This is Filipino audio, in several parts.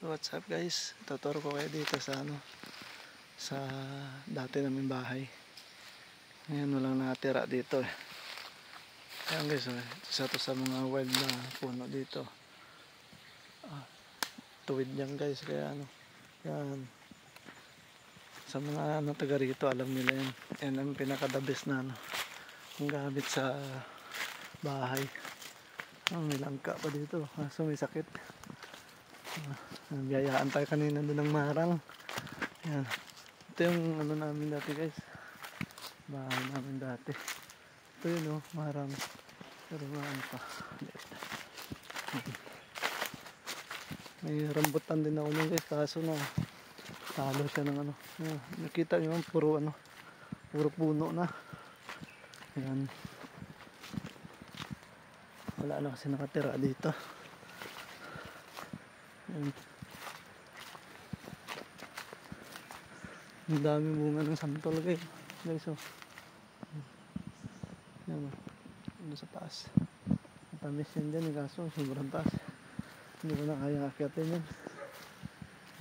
What's up guys? Tuturo ko kayo dito sa sa dati naming bahay. Ngayon walang natira dito eh. Ayan guys, isa to sa mga wild na puno dito. Tuwid yan guys, kaya yan. Sa mga taga rito, alam nila yan. Yan ang pinaka-the best na ang gamit sa bahay. May langka pa dito, kaso may sakit. Biyayaan tayo kanina doon ng marang. Yan. Ito yung namin dati guys, bahay namin dati. Ito yun marang, pero pa may rambutan din ako nun guys, kaso talo siya ng nakita nyo puro puno na. Yan, wala na kasi nakatira dito. Yan. Ang dami bunga ng santol guys. Yan ano sa taas. Matamis yan dyan, kaso sobrang taas. Hindi ko na kaya akyatin yan.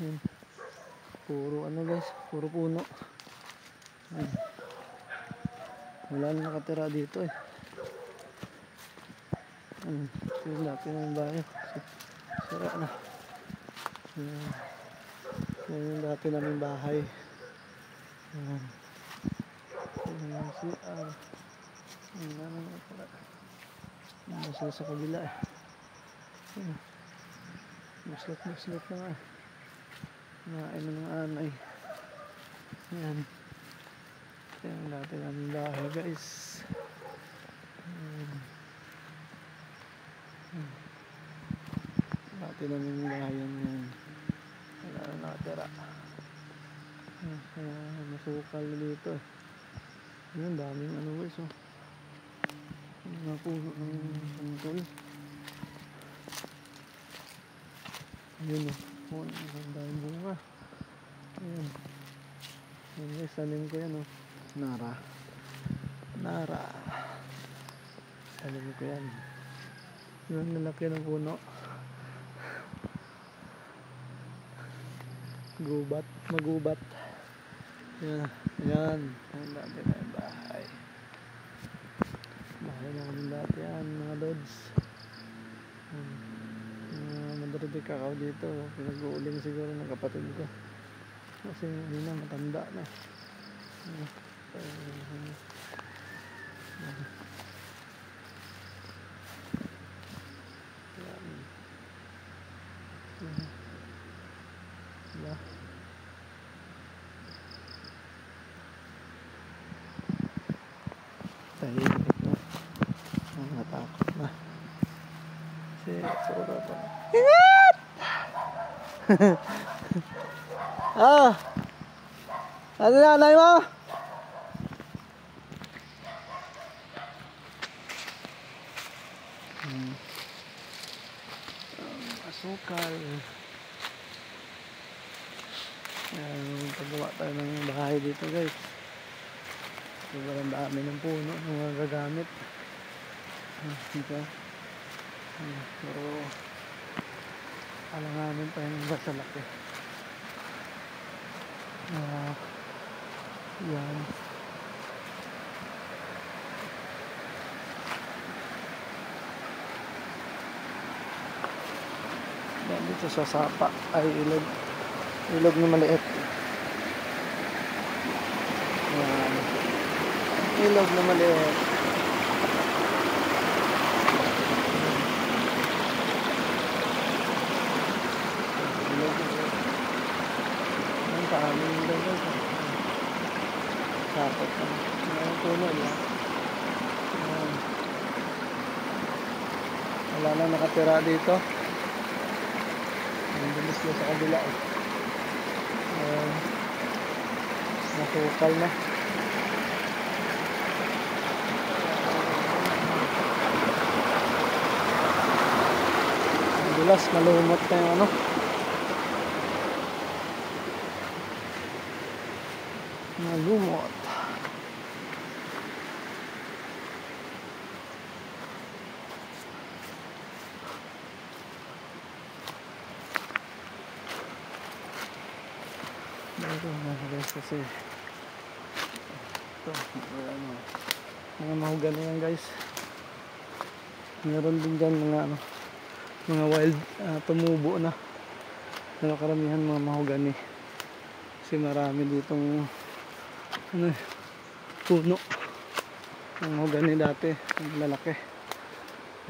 Yan. Puro guys, puro puno. Yan. Wala na nakatira dito eh. Ito yung dati ng bahay. Sira na. Yan yung dati namin bahay. Yan. Yan CR. Yan na nakatira. Yan sila sa kabila eh. Yan. Muslit na nga. Nain na ng anay. Yan. Yan yung dati namin bahay guys. Dati namin bahay yan. Wala na nakatira. Masukal dito eh. Yan, daming guys mga puno ng santol. Yun ang daming bunga. Ayan. Yan guys, salim ko yan Nara. Salim ko yan. Yun, nalaki ng puno. Magubat. Yan. Ang dati na yung bahay. Bahay na kami dati yan, mga lods. Madridi kakao dito. Pinag-uuling siguro ng kapatid ko. Kasi hindi na, matanda na. Tahimik na. Natakot na. Kasi sura pa. Ingat! Ano na, anay mo? Asukal. Paggawa tayo ng bahay dito guys. Sobrang dami ng puno ng mga gagamit. Dito. Pero alanganin pa yung basa laki. Yan. Yan dito sa sapa ay ilog na maliit. Yan. Ilog na maliit. Ang kaaming ilog. Sapot na. Ang puno niya. Wala na nakatira dito. Ang bilis na sa kabila eh. Nasukal na. Ang bilas, malumot na yung malumot. Dito mga guys kasi ito, ano, mga mahogany yan guys. Meron din dyan mga ano, mga wild tumubo na. Pero karamihan mga mahogany. Kasi marami ditong ano, puno. Ang mahogany dati, ang lalaki.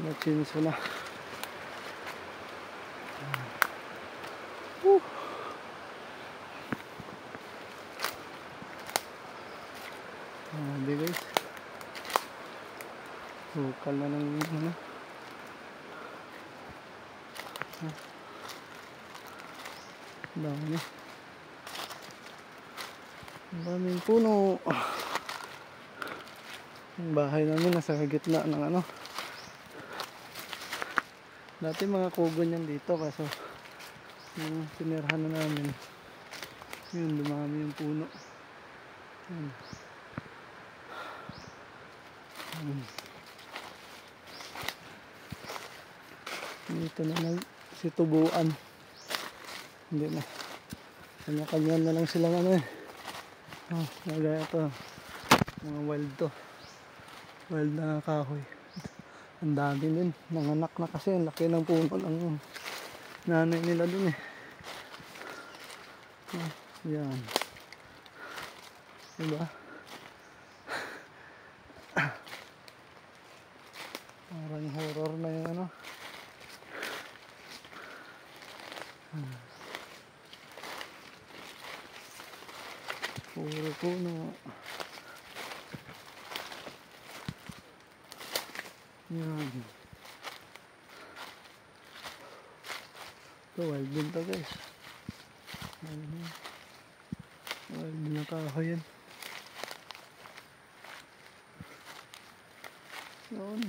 Nachinso na. Di guys. Bukal na ng ano. Dami. Ang daming puno. Ang bahay namin nasa gitna ng ano. Dati mga kugon yan dito kaso yung tinirhan na namin. Yun, dumami yung puno. Yun. Dito na nagsitubuan. Hindi na. Kanya-kanya na lang silang ano eh. Oh, nagaya ito. Mga wild to. Wild na kahoy. Ang dami din. Nanganak na kasi. Ang laki ng puno ng nanay nila dun eh. Oh, yan. Diba? Parang horror na yung ano. Puro puno. Yan. Ito wild din to guys. Wild din na kahoy yan. Yun.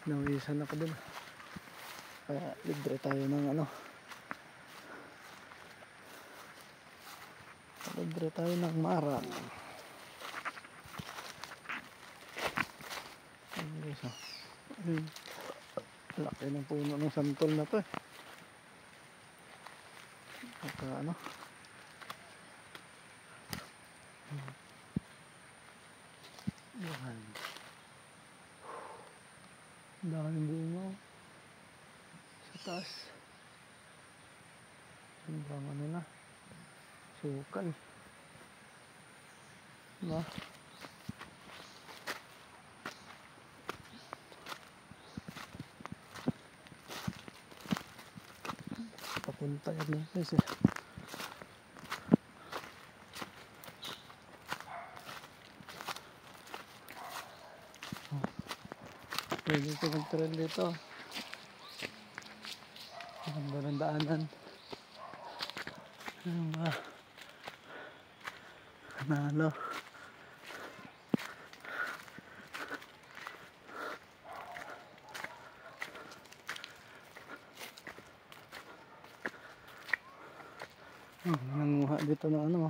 Nawisan ako dun. Kaya libre tayo ng ano. Libre tayo ng marang. Laki ng puno ng santol na to eh. At ano. Yan. Daming bunga sa taas. Ang bang ano na, sukal, diba? Papunta yan guys eh. Pwede ito mag-trail dito. Ang ganda ng daanan. Ang mga kanalo. Nanguha dito ng ano.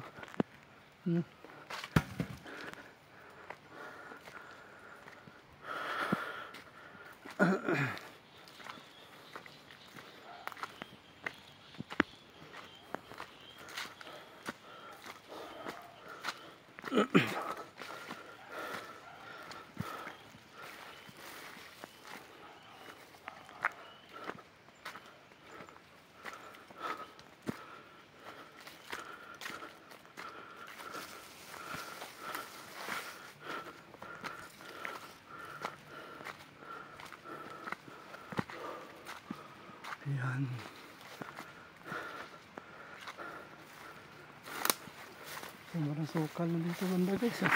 Ayan. Sobrang sukal na dito banda guys ah.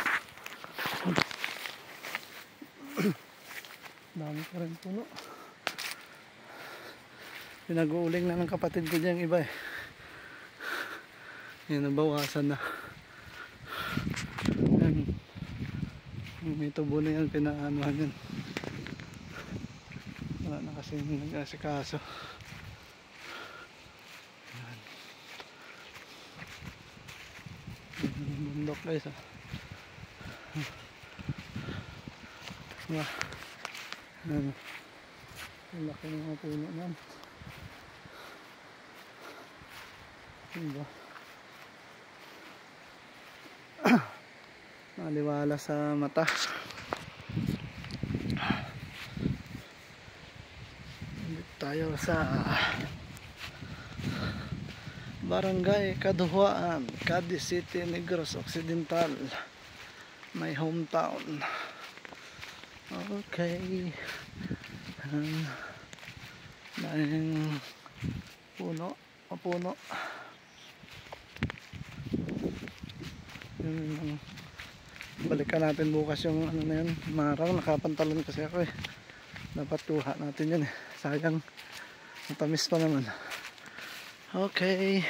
Dami pa rin puno. Pinag-uuling na ng kapatid ko dyan iba eh. Yan, nabawasan na. Yan. May tubo na yan, pinaanuhan yan. Wala na kasi nag-asikaso. Yan. Bundok guys ah. Ano, ang laki ng mga puno naman. Diba? Maliwala sa mata. Dito tayo sa Barangay Kaduhuan, Cadiz City, Negros Occidental, my hometown. Okay. Dahil puno, mapuno. Balikan natin bukas yung ano na yun, marang. Nakapantalon kasi ako eh. Dapat kuha natin yun eh. Sayang, matamis pa naman. Okay,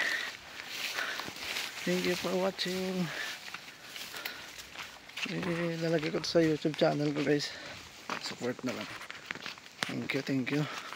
thank you for watching. Ilalagay ko sa YouTube channel ko guys. Support na lang. Thank you, thank you.